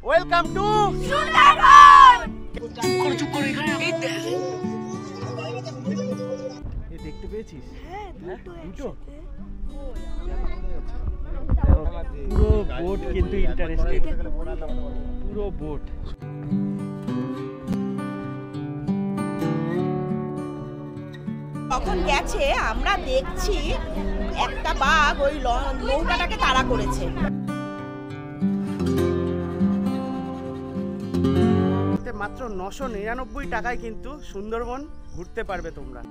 Welcome to Sundarban. চুপ করে এখানে এই দেখতে পেয়েছিস? হ্যাঁ, দুটো পুরো বোট কিন্তু ইন্টারেস্টিং, পুরো বোট। তখন গেছে, আমরা দেখছি একটা বাঘ ওই নৌকাটাকে তাড়া করেছে। মাত্র 999 টাকায় কিন্তু সুন্দরবন ঘুরতে পারবে তোমরা।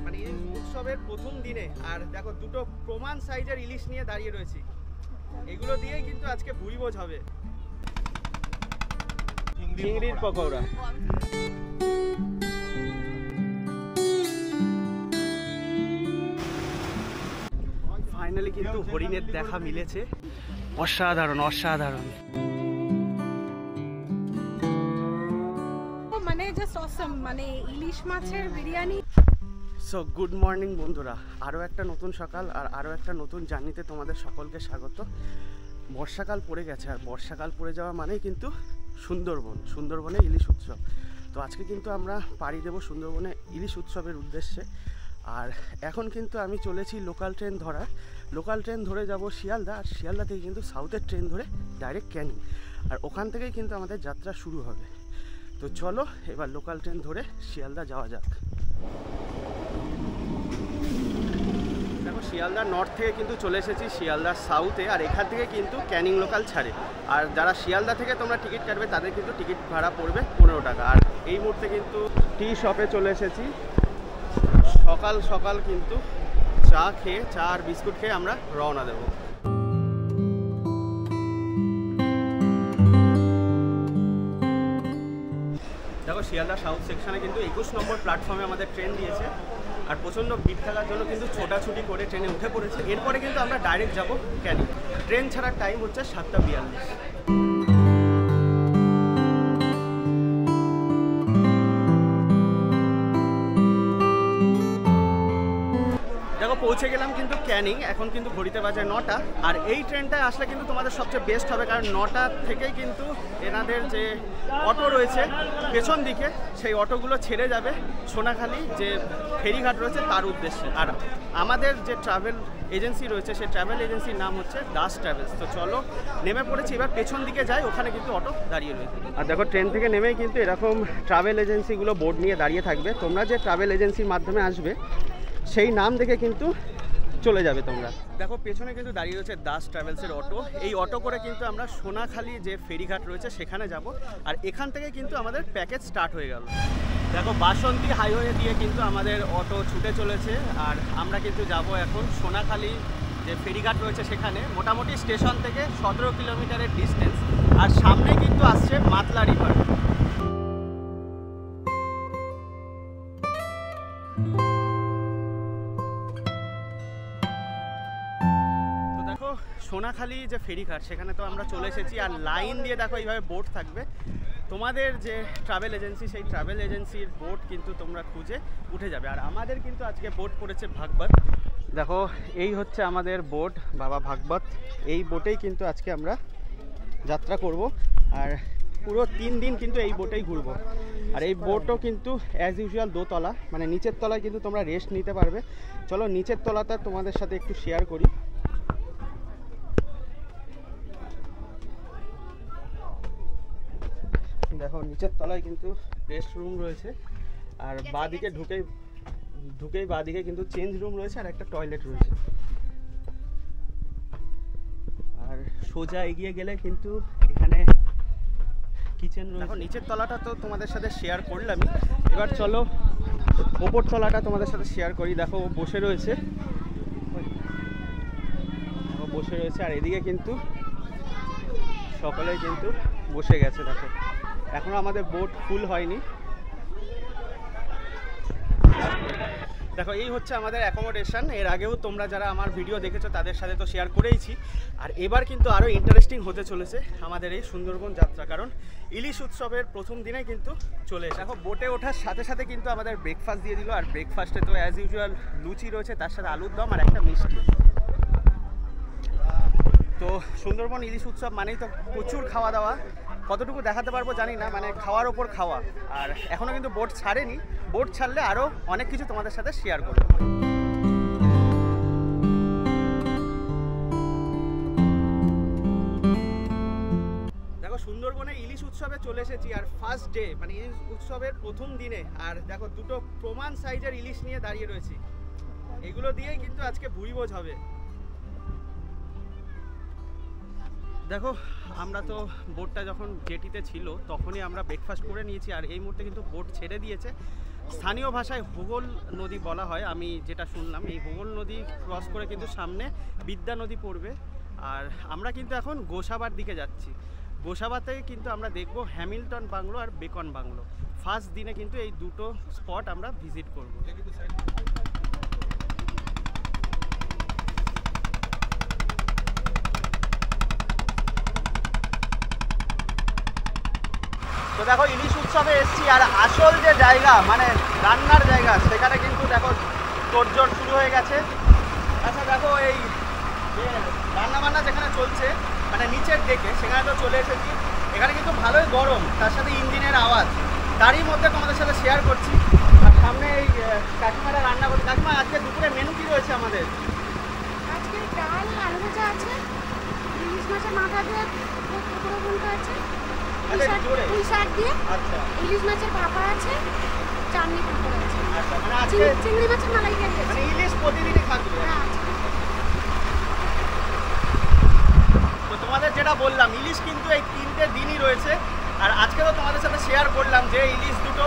মানে এই উৎসবের প্রথম দিনে আর দেখো দুটো প্রমাণ সাইজের ইলিশ নিয়ে দাঁড়িয়ে রয়েছি। এগুলো দিয়েই কিন্তু আজকে ভুরিভোজ হবে। চিংড়ির পকোড়া। ফাইনালি কিন্তু হরিণের দেখা মিলেছে। অসাধারণ অসাধারণ, মানে জাস্ট অসম, মানে ইলিশ মাছের বিরিয়ানি। সো গুড মর্নিং বন্ধুরা, আরও একটা নতুন সকাল আর আরও একটা নতুন জার্নিতে তোমাদের সকলকে স্বাগত। বর্ষাকাল পড়ে গেছে আর বর্ষাকাল পড়ে যাওয়া মানেই কিন্তু সুন্দরবনে ইলিশ উৎসব। তো আজকে কিন্তু আমরা পাড়ি দেবো সুন্দরবনে ইলিশ উৎসবের উদ্দেশ্যে। আর এখন কিন্তু আমি চলেছি লোকাল ট্রেন ধরে যাব শিয়ালদা, আর শিয়ালদা থেকে কিন্তু সাউথের ট্রেন ধরে ডাইরেক্ট ক্যানিং, আর ওখান থেকেই কিন্তু আমাদের যাত্রা শুরু হবে। তো চলো এবার লোকাল ট্রেন ধরে শিয়ালদা যাওয়া যাক। দেখো শিয়ালদা নর্থ থেকে কিন্তু চলে এসেছি শিয়ালদা সাউথে, আর এখান থেকে কিন্তু ক্যানিং লোকাল ছাড়ে। আর যারা শিয়ালদা থেকে তোমরা টিকিট কাটবে তাদের কিন্তু টিকিট ভাড়া পড়বে 15 টাকা। আর এই মুহূর্তে কিন্তু টি শপে চলে এসেছি। সকাল সকাল কিন্তু চা আর বিস্কুট খেয়ে আমরা রওনা দেব। দেখো শিয়ালদা সাউথ সেকশনে কিন্তু 21 নম্বর প্ল্যাটফর্মে আমাদের ট্রেন দিয়েছে, আর প্রচণ্ড ভিড় থাকার জন্য কিন্তু ছোটাছুটি করে ট্রেনে উঠে পড়েছে। এরপরে কিন্তু আমরা ডাইরেক্ট যাব ক্যানিং। ট্রেন ছাড়ার টাইম হচ্ছে 7:42। পৌঁছে গেলাম কিন্তু ক্যানিং। এখন কিন্তু ঘড়িতে বাজে 9টা। আর এই ট্রেনটায় আসলে কিন্তু তোমাদের সবচেয়ে বেস্ট হবে, কারণ 9টা থেকেই কিন্তু এনাদের যে অটো রয়েছে পেছন দিকে, সেই অটোগুলো ছেড়ে যাবে সোনাখালি যে ফেরিঘাট রয়েছে তার উদ্দেশ্যে। আর আমাদের যে ট্রাভেল এজেন্সি রয়েছে সেই ট্রাভেল এজেন্সির নাম হচ্ছে দাস ট্রাভেলস। তো চলো নেমে পড়েছি, এবার পেছন দিকে যাই, ওখানে কিন্তু অটো দাঁড়িয়ে রয়েছে। আর দেখো ট্রেন থেকে নেমেই কিন্তু এরকম ট্রাভেল এজেন্সিগুলো বোর্ড নিয়ে দাঁড়িয়ে থাকবে। তোমরা যে ট্রাভেল এজেন্সির মাধ্যমে আসবে সেই নাম দেখে কিন্তু চলে যাবে তোমরা। দেখো পেছনে কিন্তু দাঁড়িয়ে রয়েছে দাস ট্রাভেলসের অটো। এই অটো করে কিন্তু আমরা সোনাখালি যে ফেরিঘাট রয়েছে সেখানে যাব, আর এখান থেকে কিন্তু আমাদের প্যাকেজ স্টার্ট হয়ে গেল। দেখো বাসন্তী হাইওয়ে দিয়ে কিন্তু আমাদের অটো ছুটে চলেছে, আর আমরা কিন্তু যাব এখন সোনাখালি যে ফেরিঘাট রয়েছে সেখানে। মোটামুটি স্টেশন থেকে 17 কিলোমিটারের ডিস্টেন্স, আর সামনে কিন্তু আসছে মাতলা রিভার। সোনাখালি যে ফেরিঘাট সেখানে তো আমরা চলে এসেছি, আর লাইন দিয়ে দেখো এইভাবে বোট থাকবে। তোমাদের যে ট্রাভেল এজেন্সি সেই ট্রাভেল এজেন্সির বোট কিন্তু তোমরা খুঁজে উঠে যাবে। আর আমাদের কিন্তু আজকে বোট পড়েছে ভাগবত। দেখো এই হচ্ছে আমাদের বোট বাবা ভাগবত। এই বোটেই কিন্তু আজকে আমরা যাত্রা করব, আর পুরো 3 দিন কিন্তু এই বোটেই ঘুরবো। আর এই বোটও কিন্তু অ্যাজ ইউজুয়াল দোতলা, মানে নিচের তলায় কিন্তু তোমরা রেস্ট নিতে পারবে। চলো নিচের তলাটা তোমাদের সাথে একটু শেয়ার করি। দেখো নিচের তলায় কিন্তু রেস্ট রুম রয়েছে, আর বাঁদিকে ঢুকেই বাঁদিকে কিন্তু চেঞ্জ রুম রয়েছে আর একটা টয়লেট রয়েছে। আর সোজা এগিয়ে গেলে কিন্তু এখানে কিচেন রয়েছে। দেখো নিচের তলাটা তো তোমাদের সাথে শেয়ার করলামই, এবার চলো ওপর তলাটা তোমাদের সাথে শেয়ার করি। দেখো ও বসে রয়েছে, আর এদিকে কিন্তু সকলেই কিন্তু বসে গেছে। দেখো এখনো আমাদের বোট ফুল হয়নি। দেখো এই হচ্ছে আমাদের অ্যাকোমোডেশন। এর আগেও তোমরা যারা আমার ভিডিও দেখেছো তাদের সাথে তো শেয়ার করেইছি, আর এবার কিন্তু আরও ইন্টারেস্টিং হতে চলেছে আমাদের এই সুন্দরবন যাত্রা, কারণ ইলিশ উৎসবের প্রথম দিনে কিন্তু চলে এসে। দেখো বোটে ওঠার সাথে সাথে কিন্তু আমাদের ব্রেকফাস্ট দিয়ে দিল, আর ব্রেকফাস্টে তো অ্যাজ ইউজুয়াল লুচি রয়েছে, তার সাথে আলুর দম আর একটা মিষ্টি। সুন্দরবন ইলিশ উৎসব মানেই তো প্রচুর খাওয়া দাওয়া, কতটুকু দেখাতে পারবো জানি না, মানে খাওয়ার ওপর খাওয়া। আর এখনও কিন্তু বোট ছাড়েনি, বোট ছাড়লে আরও অনেক কিছু তোমাদের সাথে শেয়ার করবো। দেখো সুন্দরবনে ইলিশ উৎসবে চলে এসেছি, আর ফার্স্ট ডে মানে ইলিশ উৎসবের প্রথম দিনে, আর দেখো দুটো প্রমাণ সাইজের ইলিশ নিয়ে দাঁড়িয়ে রয়েছি। এগুলো দিয়েই কিন্তু আজকে ভুরিভোজ হবে। দেখো আমরা তো বোটটা যখন জেটিতে ছিল তখনই আমরা ব্রেকফাস্ট করে নিয়েছি, আর এই মুহূর্তে কিন্তু বোট ছেড়ে দিয়েছে। স্থানীয় ভাষায় হোগল নদী বলা হয়, আমি যেটা শুনলাম। এই হোগল নদী ক্রস করে কিন্তু সামনে বিদ্যা নদী পড়বে, আর আমরা কিন্তু এখন গোসাবার দিকে যাচ্ছি। গোসাবাতে কিন্তু আমরা দেখব হ্যামিল্টন বাংলো আর বেকন বাংলো। ফার্স্ট দিনে কিন্তু এই দুটো স্পট আমরা ভিজিট করব। তো দেখো ইলিশ উৎসবে এসেছি, আর আসল যে জায়গা মানে রান্নার জায়গা সেখানে কিন্তু দেখো তোড়জোড় শুরু হয়ে গেছে। আচ্ছা দেখো এই যে রান্নাবান্না যেখানে চলছে মানে নিচের দিকে, সেখানে তো চলে এসেছি। এখানে কিন্তু ভালোই গরম, তার সাথে ইঞ্জিনের আওয়াজ, তারই মধ্যে তোমাদের সাথে শেয়ার করছি। আর সামনে এই কাকিমারা রান্না করছে। কাকিমা আজকে দুপুরে মেনু কি রয়েছে আমাদের? আজকে ডাল, আলু ভাজা আছে, ইলিশ মাছের মাথা দিয়ে টুকরো বুনতে আছে, পুঁই শাক দিয়ে, আচ্ছা ইলিশ মাছের ভাপা আছে, চাটনি পাঁপড় আছে, আচ্ছা মানে আজকে চিংড়ি মাছের মালাইকারি আছে। মানে ইলিশ প্রতিদিনই থাকবে। হ্যাঁ, তো তোমাদের যেটা বললাম, ইলিশ কিন্তু এই 3টে দিনই রয়েছে। আর আজকে তো তোমাদের সাথে শেয়ার করলাম যে ইলিশ দুটো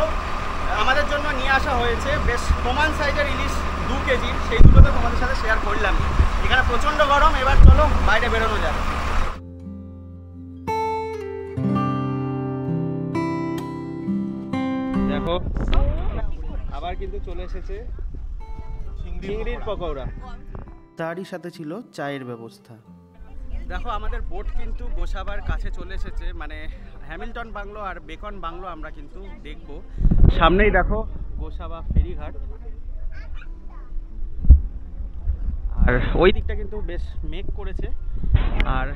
আমাদের জন্য নিয়ে আসা হয়েছে, বেশ প্রমাণ সাইজের ইলিশ 2 কেজি, সেই দুটো তো তোমাদের সাথে শেয়ার করলাম। এখানে প্রচণ্ড গরম, এবার চলো বাইরে বেরোনো যাক। দেখো আবার কিন্তু চলে এসেছে চিংড়ির পকোড়া, তারই সাথে ছিল চায়ের ব্যবস্থা। দেখো আমাদের বোট কিন্তু গোসাবার কাছে চলে এসেছে, মানে হ্যামিল্টন বাংলো আর বেকন বাংলো আমরা কিন্তু দেখব। সামনেই দেখো গোসাবা ফেরিঘাট, আর ওই দিকটা কিন্তু বেশ মেঘ করেছে। আর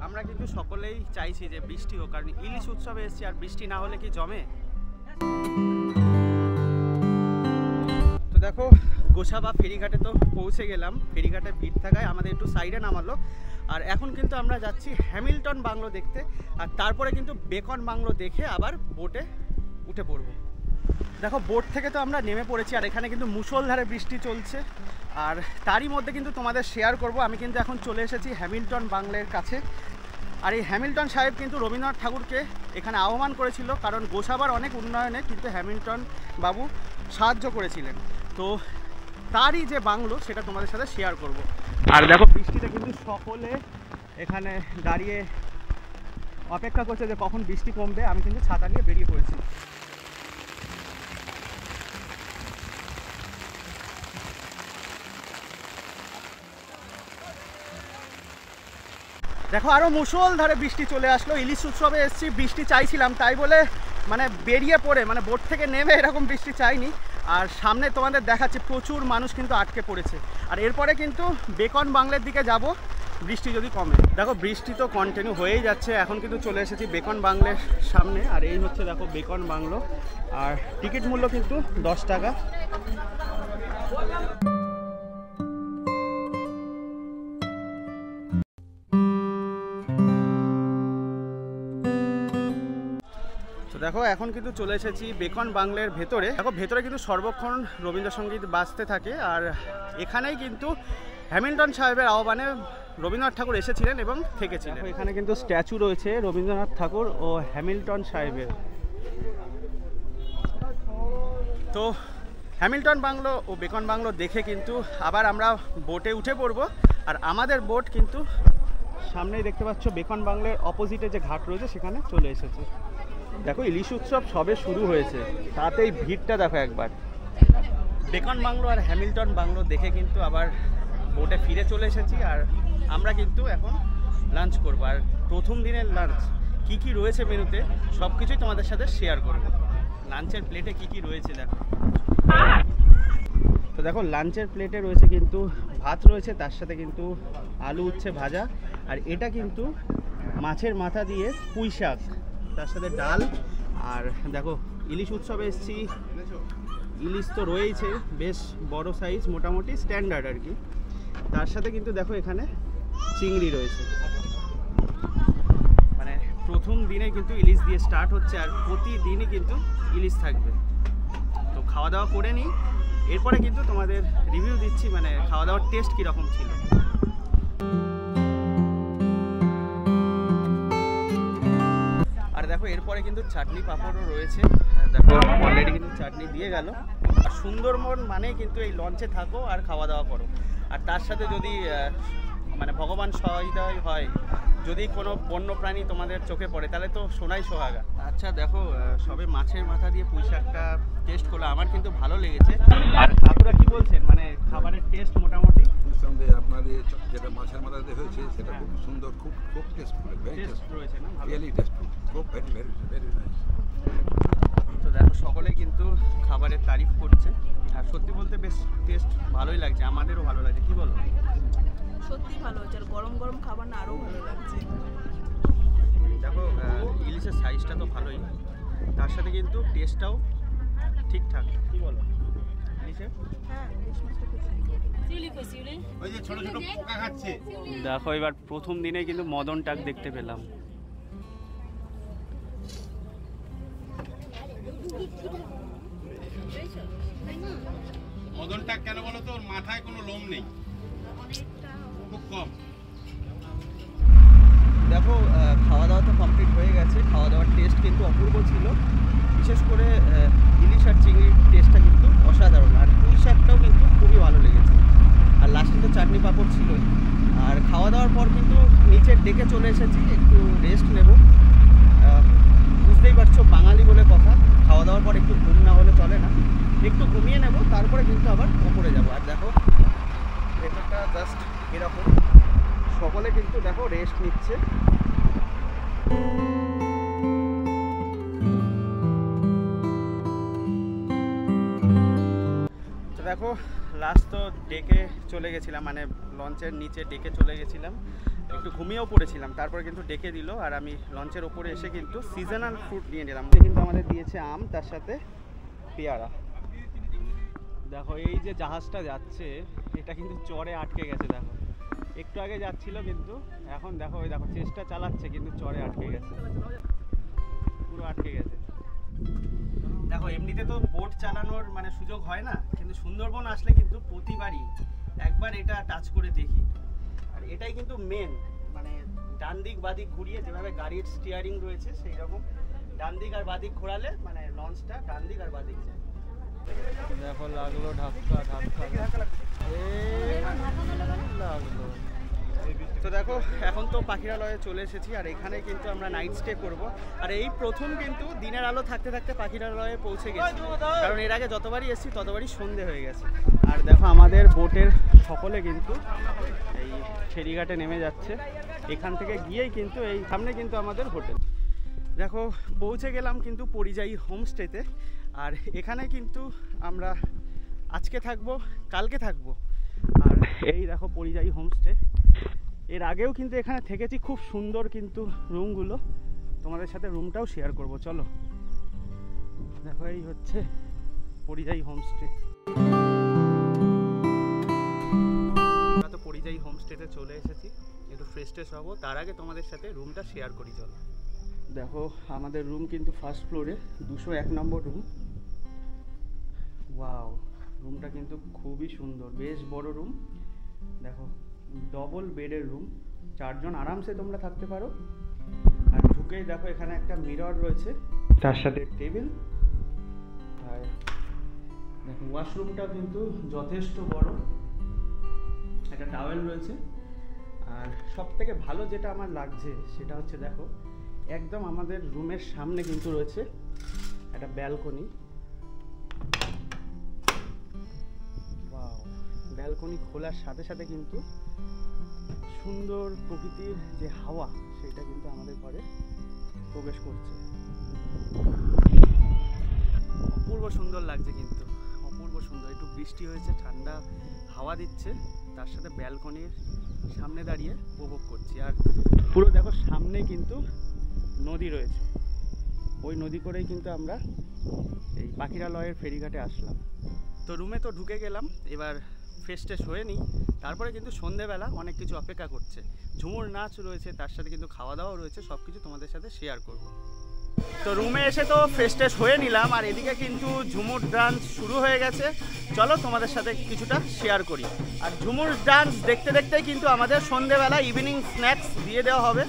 আমরা কিন্তু সকলেই চাইছি যে বৃষ্টি হোক, কারণ ইলিশ উৎসবে এসেছি, আর বৃষ্টি না হলে কি জমে। তো দেখো গোসাবা ফেরিঘাটে তো পৌঁছে গেলাম। ফেরিঘাটে ভিড় থাকায় আমাদের একটু সাইডে নামালো। আর এখন কিন্তু আমরা যাচ্ছি হ্যামিল্টন বাংলো দেখতে, আর তারপরে কিন্তু বেকন বাংলো দেখে আবার বোটে উঠে পড়বো। দেখো বোট থেকে তো আমরা নেমে পড়েছি, আর এখানে কিন্তু মুষলধারে বৃষ্টি চলছে। আর তারই মধ্যে কিন্তু তোমাদের শেয়ার করব, আমি কিন্তু এখন চলে এসেছি হ্যামিল্টন বাংলোর কাছে। আর এই হ্যামিল্টন সাহেব কিন্তু রবীন্দ্রনাথ ঠাকুরকে এখানে আহ্বান করেছিল, কারণ গোসাবার অনেক উন্নয়নে কিন্তু হ্যামিল্টন বাবু সাহায্য করেছিলেন। তো তারই যে বাংলো সেটা তোমাদের সাথে শেয়ার করব। আর দেখো বৃষ্টিতে কিন্তু সকলে এখানে দাঁড়িয়ে অপেক্ষা করছে যে কখন বৃষ্টি কমবে। আমি কিন্তু ছাতা নিয়ে বেরিয়ে পড়েছি। দেখো আরও মুষলধারে বৃষ্টি চলে আসলো। ইলিশ উৎসবে এসেছি, বৃষ্টি চাইছিলাম, তাই বলে মানে বেরিয়ে পড়ে মানে বোট থেকে নেমে এরকম বৃষ্টি চাইনি। আর সামনে তোমাদের দেখাচ্ছি প্রচুর মানুষ কিন্তু আটকে পড়েছে। আর এরপরে কিন্তু বেকন বাংলোর দিকে যাব, বৃষ্টি যদি কমে। দেখো বৃষ্টি তো কন্টিনিউ হয়েই যাচ্ছে। এখন কিন্তু চলে এসেছি বেকন বাংলোর সামনে, আর এই হচ্ছে দেখো বেকন বাংলো। আর টিকিট মূল্য কিন্তু 10 টাকা। দেখো এখন কিন্তু চলে এসেছি বেকন বাংলোর ভেতরে। দেখো ভেতরে কিন্তু সর্বক্ষণ রবীন্দ্রসঙ্গীত বাজতে থাকে, আর এখানেই কিন্তু হ্যামিল্টন সাহেবের আহ্বানে রবীন্দ্রনাথ ঠাকুর এসেছিলেন এবং থেকেছিলেন। এখানে কিন্তু স্ট্যাচু রয়েছে রবীন্দ্রনাথ ঠাকুর ও হ্যামিল্টন সাহেবের। তো হ্যামিল্টন বাংলো ও বেকন বাংলো দেখে কিন্তু আবার আমরা বোটে উঠে পড়বো। আর আমাদের বোট কিন্তু সামনেই দেখতে পাচ্ছ বেকন বাংলোর অপোজিটে যে ঘাট রয়েছে সেখানে চলে এসেছে। দেখো ইলিশ উৎসব সবে শুরু হয়েছে, তাতেই ভিড়টা দেখো একবার। বেকন বাংলো আর হ্যামিল্টন বাংলো দেখে কিন্তু আবার বোটে ফিরে চলে এসেছি। আর আমরা কিন্তু এখন লাঞ্চ করবো। আর প্রথম দিনের লাঞ্চ কি কি রয়েছে মেনুতে সব কিছুই তোমাদের সাথে শেয়ার করব। লাঞ্চের প্লেটে কি কি রয়েছে দেখো। তো দেখো লাঞ্চের প্লেটে রয়েছে কিন্তু ভাত রয়েছে, তার সাথে কিন্তু আলু উচ্ছে ভাজা, আর এটা কিন্তু মাছের মাথা দিয়ে পুঁই শাক, তার সাথে ডাল। আর দেখো ইলিশ উৎসবে এসেছি, ইলিশ তো রয়েছে বেশ বড় সাইজ, মোটামুটি স্ট্যান্ডার্ড আর কি। তার সাথে কিন্তু দেখো এখানে চিংড়ি রয়েছে। মানে প্রথম দিনে কিন্তু ইলিশ দিয়ে স্টার্ট হচ্ছে, আর প্রতিদিনই কিন্তু ইলিশ থাকবে। তো খাওয়া দাওয়া করে নিই, এরপরে কিন্তু তোমাদের রিভিউ দিচ্ছি, মানে খাওয়া দাওয়ার টেস্ট কীরকম ছিল। আর দেখো এরপরে কিন্তু চাটনি পাঁপড়ও রয়েছে, দেখো অলরেডি কিন্তু চাটনি দিয়ে গেল। আর সুন্দরবন মানে কিন্তু এই লঞ্চে থাকো আর খাওয়া দাওয়া করো, আর তার সাথে যদি মানে ভগবান সহায় হয়, যদি কোনো বন্য প্রাণী তোমাদের চোখে পড়ে তাহলে তো সোনাই সোহাগা। আচ্ছা দেখো সবে মাছের মাথা দিয়ে পুঁই শাকটা টেস্ট করলো, আমার কিন্তু ভালো লেগেছে। আর আপনারা কি বলছেন, মানে খাবারের টেস্ট মোটামুটি? নিঃসন্দেহে আপনার যেটা মাছের মাথা দিয়ে হয়েছে সেটা খুব সুন্দর, খুব খুব টেস্টফুল, ভেরি টেস্টফুল রয়েছে না, রিয়েলি টেস্টফুল, খুব ভেরি ভেরি ভেরি নাইস। তো দেখো সকলেই কিন্তু খাবারের তারিফ করছে, আর সত্যি বলতে বেশ টেস্ট ভালোই লাগছে, আমাদেরও ভালো লাগছে। কি বলো? সত্যি ভালো হচ্ছে, আর গরম গরম খাবার না আরও ভালো লাগছে। দেখো ইলিশের সাইজটা তো ভালোই, তার সাথে কিন্তু টেস্টটাও ঠিকঠাক। কি বলো ইলিশের? হ্যাঁ, ইলিশ মাছটা খুব ওই যে ছোট ছোট পোকা খাচ্ছে। দেখো এবার প্রথম দিনে কিন্তু মদন টাক দেখতে পেলাম। মদন টাক কেন বলো তো? ওর মাথায় কোনো লোম নেই, খুব কম। দেখো খাওয়া দাওয়া তো কমপ্লিট হয়ে গেছে, খাওয়া দাওয়ার টেস্ট কিন্তু অপূর্ব ছিল। বিশেষ করে ইলিশ আর চিংড়ির টেস্টটা কিন্তু অসাধারণ, আর পুঁই শাকটাও কিন্তু খুবই ভালো লেগেছে। আর লাস্টে তো চাটনি পাঁপড় ছিলই। আর খাওয়া দাওয়ার পর কিন্তু নিচের ডেকে চলে এসেছি, একটু রেস্ট নেব। বুঝতেই পারছো বাঙালি বলে কথা, খাওয়া দাওয়ার পর একটু ঘুম না হলে চলে না, একটু ঘুমিয়ে নেব, তারপরে কিন্তু আবার ওপরে যাব। আর দেখো ভেতরটা জাস্ট এরকম, সকলে কিন্তু দেখো রেস্ট নিচ্ছে। তো দেখো লাস্ট তো ডেকে চলে গেছিলাম, মানে লঞ্চের নিচে ডেকে চলে গেছিলাম, একটু ঘুমিয়েও পড়েছিলাম। তারপরে কিন্তু ডেকে দিল, আর আমি লঞ্চের ওপরে এসে কিন্তু সিজনাল ফ্রুট নিয়ে নিলাম। কিন্তু আমাদের দিয়েছে আম, তার সাথে পেয়ারা। দেখো এই যে জাহাজটা যাচ্ছে এটা কিন্তু চরে আটকে গেছে। দেখো একটু আগে যাচ্ছিল, কিন্তু এখন দেখো ওই দেখো চেষ্টা চালাচ্ছে, কিন্তু চরে আটকে গেছে, পুরো আটকে গেছে। দেখো এমনিতে তো বোট চালানোর মানে সুযোগ হয় না, কিন্তু সুন্দরবন আসলে কিন্তু প্রতিবারই একবার এটা টাচ করে দেখি। আর এটাই কিন্তু মেন, মানে ডান দিক বাদিক ঘুরিয়ে যেভাবে গাড়ির স্টিয়ারিং রয়েছে সেই রকম ডান দিক আর বাদিক ঘোরালে মানে লঞ্চটা ডান দিক আর বাদিক যায়। দেখো লাগলো ধাক্কা ধাক্কা লাগলো। তো দেখো এখন তো পাখিরালয়ে চলে এসেছি, আর এখানে কিন্তু আমরা নাইট স্টে করব। আর এই প্রথম কিন্তু দিনের আলো থাকতে থাকতে পাখিরালয়ে পৌঁছে গেছি, কারণ এর আগে যতবারই এসেছি ততবারই সন্ধে হয়ে গেছে। আর দেখো আমাদের বোটের সকলে কিন্তু এই ফেরিঘাটে নেমে যাচ্ছে, এখান থেকে গিয়েই কিন্তু এই সামনে কিন্তু আমাদের হোটেল। দেখো পৌঁছে গেলাম কিন্তু পরিযায়ী হোমস্টেতে, আর এখানে কিন্তু আমরা আজকে থাকবো, কালকে থাকবো। আর এই দেখো পরিযায়ী হোমস্টে, এর আগেও কিন্তু এখানে থেকেছি, খুব সুন্দর কিন্তু রুমগুলো, তোমাদের সাথে রুমটাও শেয়ার করব। চলো দেখো এই হচ্ছে পরিযায়ী হোমস্টে। আমরা তো পরিযায়ী হোমস্টেতে চলে এসেছি, একটু ফ্রেশ ট্রেশ হবো, তার আগে তোমাদের সাথে রুমটা শেয়ার করি। চলো দেখো আমাদের রুম কিন্তু ফার্স্ট ফ্লোরে 201 নম্বর রুম। ওয়াও, রুমটা কিন্তু খুবই সুন্দর, বেশ বড় রুম। দেখো ডবল বেডের রুম, 4 জন আরামসে তোমরা থাকতে পারো। আর ঢুকেই দেখো এখানে একটা মিরর রয়েছে, তার সাথে টেবিল। আর দেখো ওয়াশরুমটা কিন্তু যথেষ্ট বড়, একটা টাওয়েল রয়েছে। আর সব থেকে ভালো যেটা আমার লাগছে সেটা হচ্ছে দেখো একদম আমাদের রুমের সামনে কিন্তু রয়েছে একটা ব্যালকনি। ব্যালকনি খোলার সাথে সাথে কিন্তু সুন্দর প্রকৃতির যে হাওয়া সেটা কিন্তু আমাদের ঘরে প্রবেশ করছে। অপূর্ব সুন্দর লাগছে, কিন্তু অপূর্ব সুন্দর, একটু বৃষ্টি হয়েছে, ঠান্ডা হাওয়া দিচ্ছে, তার সাথে ব্যালকনির সামনে দাঁড়িয়ে উপভোগ করছি। আর পুরো দেখো সামনে কিন্তু নদী রয়েছে, ওই নদী করেই কিন্তু আমরা এই পাখিরালয়ের ফেরিঘাটে আসলাম। তো রুমে তো ঢুকে গেলাম, এবার ফ্রেশ ট্রেশ হয়ে নিই, তারপরে কিন্তু সন্ধেবেলা অনেক কিছু অপেক্ষা করছে। ঝুমুর নাচ রয়েছে, তার সাথে কিন্তু খাওয়া দাওয়া রয়েছে, সব কিছু তোমাদের সাথে শেয়ার করব। তো রুমে এসে তো ফ্রেশ ট্রেশ হয়ে নিলাম, আর এদিকে কিন্তু ঝুমুর ডান্স শুরু হয়ে গেছে। চলো তোমাদের সাথে কিছুটা শেয়ার করি। আর ঝুমুর ডান্স দেখতে দেখতেই কিন্তু আমাদের সন্ধেবেলা ইভিনিং স্ন্যাক্স দিয়ে দেওয়া হবে।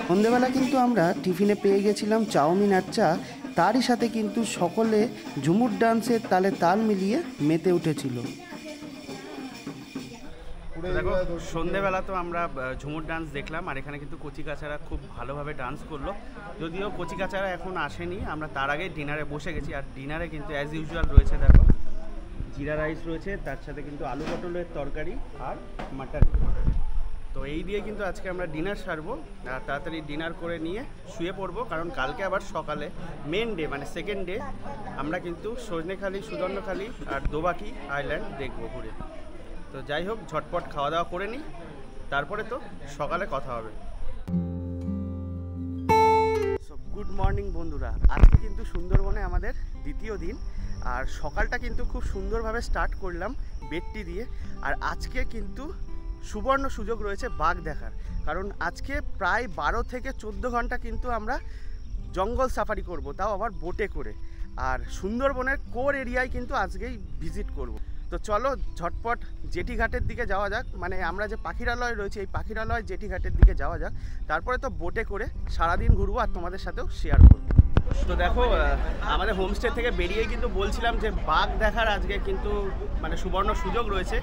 সন্ধেবেলা কিন্তু আমরা টিফিনে পেয়ে গেছিলাম চাউমিন আর চা, তারই সাথে কিন্তু সকলে ঝুমুর ডান্সের তালে তাল মিলিয়ে মেতে উঠেছিল। দেখো সন্ধেবেলা তো আমরা ঝুমুর ডান্স দেখলাম, আর এখানে কিন্তু কচিকাচারা খুব ভালোভাবে ডান্স করলো। যদিও কচিকাচারা এখন আসেনি, আমরা তার আগে ডিনারে বসে গেছি। আর ডিনারে কিন্তু অ্যাজ ইউজুয়াল রয়েছে, দেখো জিরা রাইস রয়েছে, তার সাথে কিন্তু আলু পটলের তরকারি আর মাটন। তো এই দিয়ে কিন্তু আজকে আমরা ডিনার সারবো, আর তাড়াতাড়ি ডিনার করে নিয়ে শুয়ে পড়বো, কারণ কালকে আবার সকালে মেন ডে মানে সেকেন্ড ডে আমরা কিন্তু সজনেখালি, সুদর্ণখালি আর দোবাকি আইল্যান্ড দেখবো ঘুরে। তো যাই হোক, ঝটপট খাওয়া দাওয়া করে নিই, তারপরে তো সকালে কথা হবে। সো গুড মর্নিং বন্ধুরা, আজকে কিন্তু সুন্দরবনে আমাদের দ্বিতীয় দিন, আর সকালটা কিন্তু খুব সুন্দরভাবে স্টার্ট করলাম বেডটি দিয়ে। আর আজকে কিন্তু সুবর্ণ সুযোগ রয়েছে বাঘ দেখার, কারণ আজকে প্রায় 12 থেকে 14 ঘন্টা কিন্তু আমরা জঙ্গল সাফারি করব, তাও আবার বোটে করে। আর সুন্দরবনের কোর এরিয়ায় কিন্তু আজকেই ভিজিট করব। তো চলো ঝটপট জেটি ঘাটের দিকে যাওয়া যাক, মানে আমরা যে পাখিরালয় রয়েছে এই পাখিরালয় জেটি ঘাটের দিকে যাওয়া যাক, তারপরে তো বোটে করে সারাদিন ঘুরবো আর তোমাদের সাথেও শেয়ার করবো। তো দেখো আমাদের হোমস্টে থেকে বেরিয়ে কিন্তু বলছিলাম যে বাঘ দেখার আজকে কিন্তু মানে সুবর্ণ সুযোগ রয়েছে।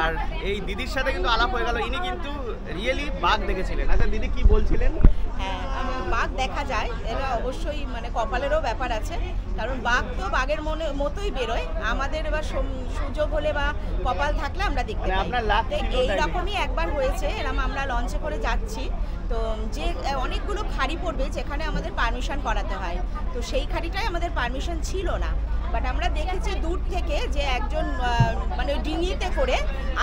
আর এই দিদির সাথে কিন্তু আলাপ হয়ে গেল, ইনি কিন্তু রিয়েলি বাঘ দেখেছিলেন। আচ্ছা দিদি কি বলছিলেন? হ্যাঁ, বাঘ দেখা যায়, এটা অবশ্যই মানে কপালেরও ব্যাপার আছে, কারণ বাঘ তো বাঘের মতোই বেরোয়। আমাদের এবার সুযোগ হলে বা কপাল থাকলে আমরা দেখতে পাই। এইরকমই একবার হয়েছে, এরকম আমরা লঞ্চে করে যাচ্ছি, তো যে অনেকগুলো খাড়ি পড়বে যেখানে আমাদের পারমিশন করাতে হয়, তো সেই খাড়িটাই আমাদের পারমিশন ছিল না। বাট আমরা দেখেছি দূর থেকে যে একজন মানে ডিঙিতে করে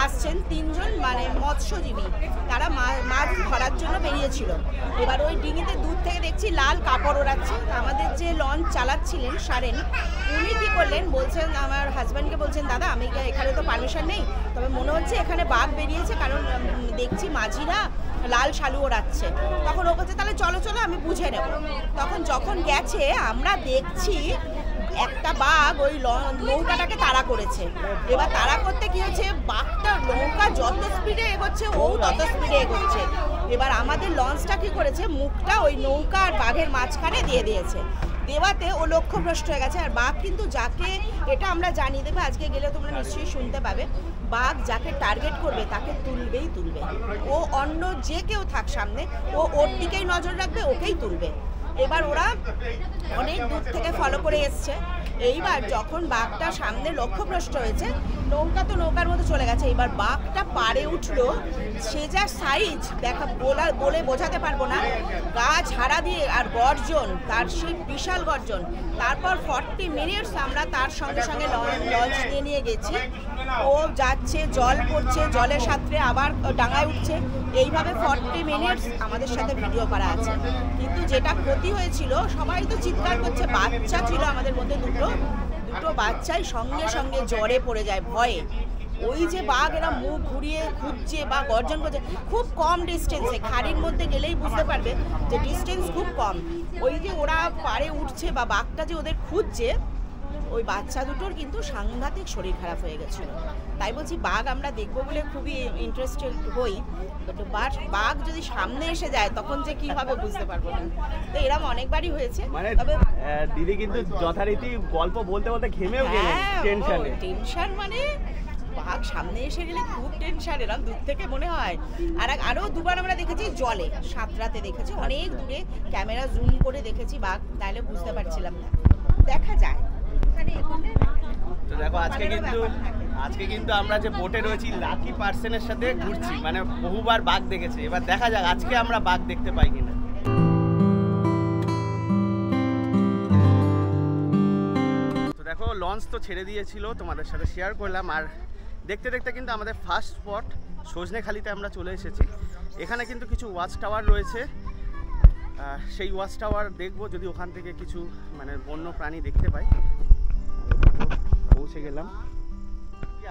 আসছেন 3 জন মানে মৎস্যজীবী, তারা মাছ ধরার জন্য বেরিয়েছিল। এবার ওই ডিঙিতে দূর থেকে দেখছি লাল কাপড় ওড়াচ্ছে। আমাদের যে লঞ্চ চালাচ্ছিলেন সারেন, উনি কী করলেন, বলছেন আমার হাজব্যান্ডকে বলছেন, দাদা আমি এখানে তো পারমিশন নেই, তবে মনে হচ্ছে এখানে বাঘ বেরিয়েছে, কারণ দেখছি মাঝিরা লাল শালু ওড়াচ্ছে। তখন ও বলছে তাহলে চলো চলো আমি বুঝে নেব। তখন যখন গেছে আমরা দেখছি একটা বাঘ ওই নৌকাটাকে তাড়া করেছে। এবার তাড়া করতে কি হচ্ছে, বাঘটা নৌকা যত স্পিডে এগোচ্ছে ও তত স্পিডে এগোচ্ছে। এবার আমাদের লঞ্চটা কি করেছে, মুখটা ওই নৌকা আর বাঘের মাঝখানে দিয়ে দিয়েছে। দেওয়াতে ও লক্ষ্যভ্রষ্ট হয়ে গেছে। আর বাঘ কিন্তু যাকে, এটা আমরা জানিয়ে দেবো, আজকে গেলে তোমরা নিশ্চয়ই শুনতে পাবে, বাঘ যাকে টার্গেট করবে তাকে তুলবেই তুলবে। ও অন্য যে কেউ থাক সামনে, ও ওর দিকেই নজর রাখবে, ওকেই তুলবে। এবার ওরা অনেক দূর থেকে ফলো করে এসছে। এইবার যখন বাঘটা সামনে লক্ষ্যভ্রষ্ট হয়েছে, নৌকা তো নৌকার মতো চলে গেছে। এবার বাঘটা পাড়ে উঠলো, সে যা সাইজ দেখা বলে বোঝাতে পারবো না, গা ঝাড়া দিয়ে আর গর্জন, তার সেই বিশাল গর্জন। তারপর 40 মিনিটস আমরা তার সঙ্গে সঙ্গে লঞ্চ নিয়ে গেছি। ও যাচ্ছে, জল পড়ছে, জলের সাথে আবার ডাঙায় উঠছে, এইভাবে 40 মিনিটস আমাদের সাথে ভিডিও করা আছে। কিন্তু যেটা ক্ষতি হয়েছিল, সবাই তো চিৎকার করছে, বাচ্চা ছিল আমাদের মধ্যে দুটো বাচ্চাই সঙ্গে সঙ্গে জ্বরে পড়ে যায় ভয়ে। ওই যে বাঘ এরা মুখ ঘুরিয়ে খুঁজছে বা গর্জন করছে, খুব কম ডিস্টেন্সে, খাড়ির মধ্যে গেলেই বুঝতে পারবে যে ডিস্টেন্স খুব কম। ওই যে ওরা পাড়ে উঠছে বা বাঘটা যে ওদের খুঁজছে, ওই বাচ্চা দুটোর কিন্তু সাংঘাতিক শরীর খারাপ হয়ে গেছিল। তাই বলছি বাঘ আমরা দেখবো বলে খুবই ইন্টারেস্টেড হই, বাট বাঘ যদি সামনে এসে যায় তখন যে কি হবে বুঝতে পারবো না। তো এরকম অনেকবারই হয়েছে। তবে দিদি কিন্তু যথারীতি গল্প বলতে বলতে ঘেমেও গেলেন টেনশনে। টেনশন মানে বাঘ সামনে এসে গেলে খুব টেনশন, এরকম দূর থেকে মনে হয়। আর আরও দুবার আমরা দেখেছি জলে, সাঁতরাতে দেখেছি, অনেক দূরে ক্যামেরা জুম করে দেখেছি বাঘ, তাহলে বুঝতে পারছিলাম না। দেখা যায়। তো দেখো আজকে কিন্তু আজকে কিন্তু আমরা যে বোটে রয়েছি লাকি পার্সনের সাথে ঘুরছি, মানে বহুবার বাঘ দেখেছি। এবার দেখা যাক আজকে আমরা বাঘ দেখতে পাই কিনা। তো দেখো লঞ্চ তো ছেড়ে দিয়েছিল, তোমাদের সাথে শেয়ার করলাম। আর দেখতে দেখতে কিন্তু আমাদের ফার্স্ট স্পট সজনেখালিতে আমরা চলে এসেছি। এখানে কিন্তু কিছু ওয়াচ টাওয়ার রয়েছে, সেই ওয়াচ টাওয়ার দেখবো যদি ওখান থেকে কিছু মানে বন্য প্রাণী দেখতে পাই। পৌঁছে গেলাম।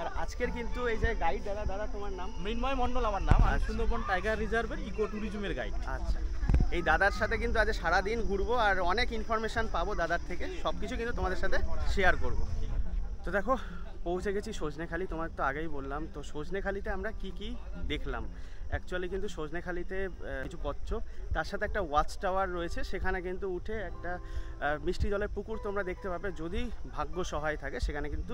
আর আজকের কিন্তু এই যে গাইড দাদা তোমার নাম? মৃন্ময় মণ্ডল আমার নাম, আর সুন্দরবন টাইগার রিজার্ভের ইকো ট্যুরিজমের গাইড। আচ্ছা, এই দাদার সাথে কিন্তু আজ সারাদিন ঘুরবো আর অনেক ইনফরমেশান পাবো দাদার থেকে, সব কিছু কিন্তু তোমাদের সাথে শেয়ার করব। তো দেখো পৌঁছে গেছি সজনেখালি, তোমার তো আগেই বললাম। তো সজনেখালিতে আমরা কি দেখলাম, অ্যাকচুয়ালি কিন্তু সজনেখালিতে কিছু কচ্ছপ, তার সাথে একটা ওয়াচ টাওয়ার রয়েছে, সেখানে কিন্তু উঠে একটা মিষ্টি জলের পুকুর তোমরা দেখতে পাবে। যদি ভাগ্য সহায় থাকে সেখানে কিন্তু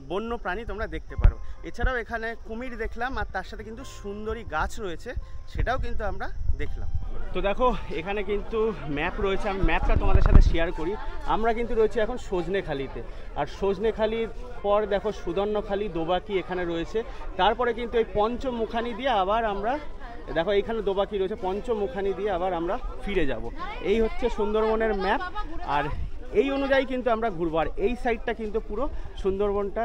বন্য প্রাণী তোমরা দেখতে পারো। এছাড়াও এখানে কুমির দেখলাম, আর তার সাথে কিন্তু সুন্দরী গাছ রয়েছে, সেটাও কিন্তু আমরা দেখলাম। তো দেখো এখানে কিন্তু ম্যাপ রয়েছে, আমি ম্যাপটা তোমাদের সাথে শেয়ার করি। আমরা কিন্তু রয়েছি এখন সজনেখালিতে, আর সজনেখালির পর দেখো সুদর্ণখালি, দোবাকি এখানে রয়েছে। তারপরে কিন্তু এই পঞ্চমুখানি দিয়ে আবার আমরা দেখো এইখানে দোবাকি রয়েছে, পঞ্চমুখানি দিয়ে আবার আমরা ফিরে যাব। এই হচ্ছে সুন্দরবনের ম্যাপ, আর এই অনুযায়ী কিন্তু আমরা ঘুরবো। আর এই সাইডটা কিন্তু পুরো সুন্দরবনটা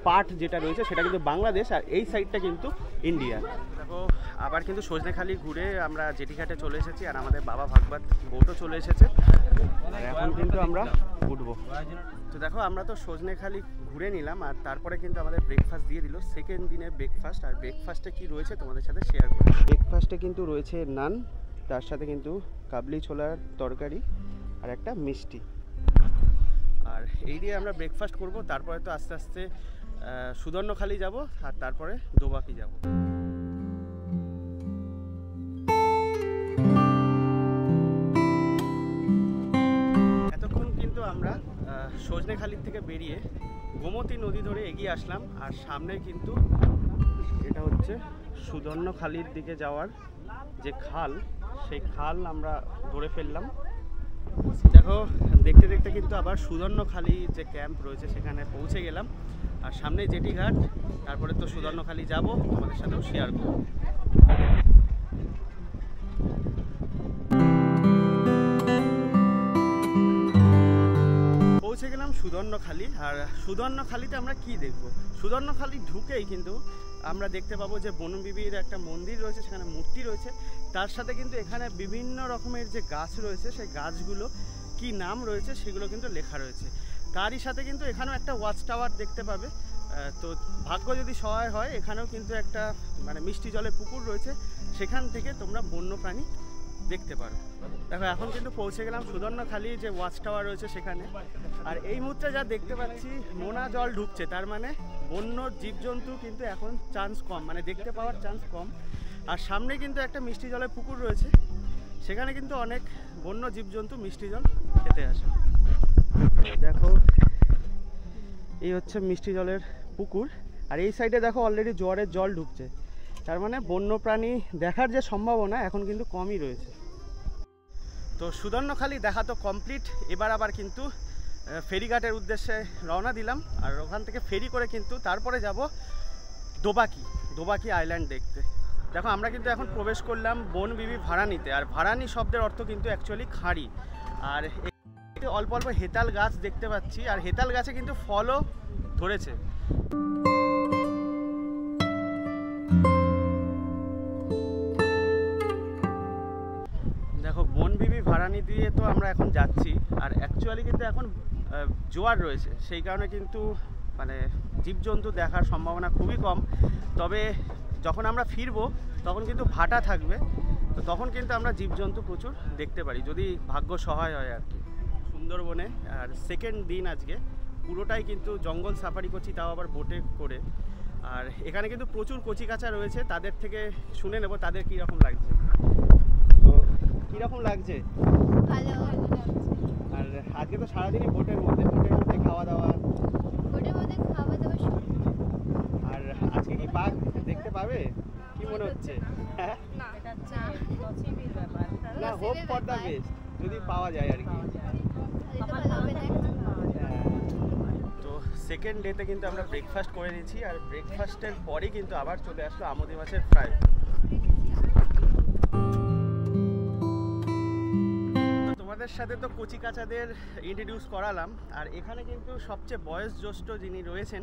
পার্ট যেটা রয়েছে সেটা কিন্তু বাংলাদেশ, আর এই সাইডটা কিন্তু ইন্ডিয়া। দেখো আবার কিন্তু সজনেখালি ঘুরে আমরা জেটিঘাটে চলে এসেছি, আর আমাদের বাবা ভাগবত বোটও চলে এসেছে, আর এখন কিন্তু আমরা উঠবো। তো দেখো আমরা তো সজনেখালি ঘুরে নিলাম, আর তারপরে কিন্তু আমাদের ব্রেকফাস্ট দিয়ে দিল, সেকেন্ড দিনের ব্রেকফাস্ট। আর ব্রেকফাস্টে কি রয়েছে তোমাদের সাথে শেয়ার করি। ব্রেকফাস্টে কিন্তু রয়েছে নান, তার সাথে কিন্তু কাবলি ছোলার তরকারি আর একটা মিষ্টি। আর এই দিয়ে আমরা ব্রেকফাস্ট করব, তারপরে তো আস্তে আস্তে সুদর্ণখালি যাব, আর তারপরে দোবাকি যাব। এতক্ষণ কিন্তু আমরা সজনেখালি থেকে বেরিয়ে গোমতী নদী ধরে এগিয়ে আসলাম, আর সামনে কিন্তু এটা হচ্ছে সুদর্ণখালির দিকে যাওয়ার যে খাল, সেই খাল আমরা ধরে ফেললাম। দেখো দেখতে দেখতে কিন্তু আবার সুদর্ণখালি যে ক্যাম্প রয়েছে সেখানে পৌঁছে গেলাম, আর সামনে জেটিঘাট, তারপরে তো সুদর্ণখালি যাব, তোমাদের সাথেও শেয়ার করব। পৌঁছে গেলাম সুদর্ণখালি, আর সুদর্ণখালিতে আমরা কি দেখব? সুদর্ণখালি ঢুকেই কিন্তু আমরা দেখতে পাবো যে বনবিবির একটা মন্দির রয়েছে, সেখানে মূর্তি রয়েছে, তার সাথে কিন্তু এখানে বিভিন্ন রকমের যে গাছ রয়েছে সেই গাছগুলো কি নাম রয়েছে সেগুলো কিন্তু লেখা রয়েছে। তারই সাথে কিন্তু এখানেও একটা ওয়াচ টাওয়ার দেখতে পাবে। তো ভাগ্য যদি সহায় হয় এখানেও কিন্তু একটা মানে মিষ্টি জলের পুকুর রয়েছে, সেখান থেকে তোমরা বন্য প্রাণী দেখতে পারো। দেখো এখন কিন্তু পৌঁছে গেলাম সুদর্ণখালি যে ওয়াচ টাওয়ার রয়েছে সেখানে, আর এই মুহূর্তে যা দেখতে পাচ্ছি নোনা জল ঢুকছে, তার মানে বন্য জীবজন্তু কিন্তু এখন চান্স কম, মানে দেখতে পাওয়ার চান্স কম। আর সামনে কিন্তু একটা মিষ্টি জলের পুকুর রয়েছে, সেখানে কিন্তু অনেক বন্য জীবজন্তু মিষ্টি জল খেতে আসে। দেখো এই হচ্ছে মিষ্টি জলের পুকুর, আর এই সাইডে দেখো অলরেডি জোয়ারের জল ঢুকছে, তার মানে বন্য প্রাণী দেখার যে সম্ভাবনা এখন কিন্তু কমই রয়েছে। তো সুদর্ণখালি দেখা তো কমপ্লিট, এবার আবার কিন্তু ফেরিঘাটের উদ্দেশ্যে রওনা দিলাম, আর ওখান থেকে ফেরি করে কিন্তু তারপরে যাব দোবাকি আইল্যান্ড দেখতে। দেখো আমরা কিন্তু এখন প্রবেশ করলাম বনবিবি ভাড়ানিতে, আর ভাড়ানি শব্দের অর্থ কিন্তু অ্যাকচুয়ালি খাঁড়ি। আর অল্প অল্প হেতাল গাছ দেখতে পাচ্ছি, আর হেতাল গাছে কিন্তু ফলও ধরেছে। দেখো বনবিবি ভাড়ানি দিয়ে তো আমরা এখন যাচ্ছি, আর অ্যাকচুয়ালি কিন্তু এখন জোয়ার রয়েছে, সেই কারণে কিন্তু মানে জীবজন্তু দেখার সম্ভাবনা খুবই কম। তবে যখন আমরা ফিরবো তখন কিন্তু ভাটা থাকবে, তো তখন কিন্তু আমরা জীবজন্তু প্রচুর দেখতে পারি যদি ভাগ্য সহায় হয় আর কি। সুন্দরবনে আর সেকেন্ড দিন আজকে পুরোটাই কিন্তু জঙ্গল সাফারি করছি, তাও আবার বোটে করে। আর এখানে কিন্তু প্রচুর কচিকাঁচা রয়েছে, তাদের থেকে শুনে নেব তাদের কীরকম লাগছে। তো কীরকম লাগছে? ভালো। আর আজকে তো সারাদিনই বোটের মধ্যে খাওয়া দাওয়া, আর আজকে কি বাঘ দেখতে পাবে কি মনে হচ্ছে? না, হোপ ফর দ্য বেস্ট, যদি পাওয়া যায় আর কি। তো সেকেন্ড ডেতে কিন্তু আমরা ব্রেকফাস্ট করে নিয়েছি, আর ব্রেকফাস্টের পরেই কিন্তু আবার চলে আসলো আমুদি মাছের ফ্রাই। তোমাদের সাথে তো কচি কাচাদের ইন্ট্রোডিউস করালাম, আর এখানে কিন্তু সবচেয়ে বয়োজ্যেষ্ঠ যিনি রয়েছেন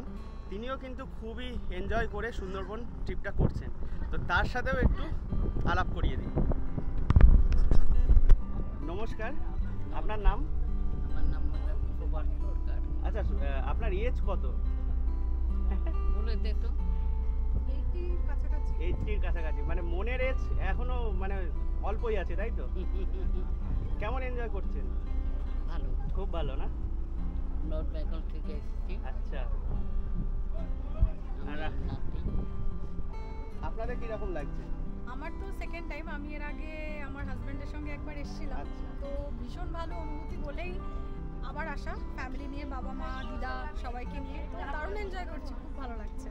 তিনিও কিন্তু খুবই এনজয় করে সুন্দরবন ট্রিপটা করছেন, তো তার সাথেও একটু আলাপ করিয়ে দিই। নমস্কার, আপনার নাম? আমার নাম প্রভাত সরকার। আচ্ছা, আপনার এজ কত? বলে দে তো। 80-র কাছাকাছি, মানে মনের এজ এখনো মানে অল্পই আছে, তাই তো? কেমন এনজয় করছেন? ভালো, খুব ভালো না? নর্থ বেঙ্গল থেকে এসেছি। আচ্ছা, আপনাদের কিরকম লাগছে? আমার তো সেকেন্ড টাইম, আমি এর আগে আমার হাজবেন্ডের সঙ্গে একবার এসেছিলাম, আচ্ছা। তো ভীষণ ভালো অনুভূতি বলেই আবার আসা, ফ্যামিলি নিয়ে, বাবা মা দিদা সবাইকে নিয়ে, তো দারুণ এনজয় করছি, খুব ভালো লাগছে।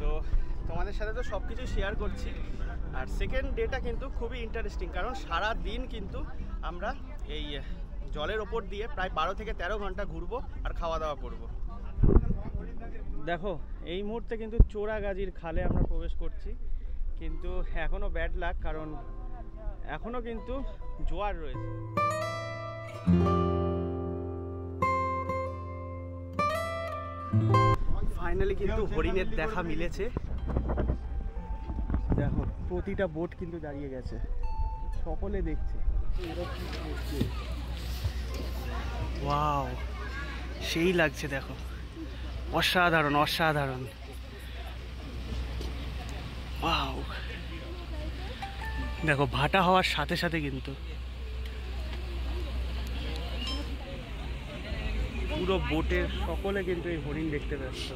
তো তোমাদের সাথে তো সব কিছু শেয়ার করছি, আর সেকেন্ড ডেটা কিন্তু খুবই ইন্টারেস্টিং, কারণ সারা দিন কিন্তু আমরা এই জলের ওপর দিয়ে প্রায় 12 থেকে 13 ঘন্টা ঘুরবো আর খাওয়া দাওয়া করব। দেখো, এই মুহূর্তে কিন্তু চোরাগাজির খালে আমরা প্রবেশ করছি, কিন্তু এখনও ব্যাড লাক, কারণ এখনও কিন্তু জোয়ার রয়েছে। ফাইনালি কিন্তু হরিণের দেখা মিলেছে। দেখো, প্রতিটা বোট কিন্তু দাঁড়িয়ে গেছে, সকলে দেখছে। ওয়াও, সেই লাগছে, দেখো, অসাধারণ অসাধারণ। ওয়াও, দেখো ভাটা হওয়ার সাথে সাথে কিন্তু পুরো বোটের সকলে কিন্তু এই হরিণ দেখতে ব্যস্ত।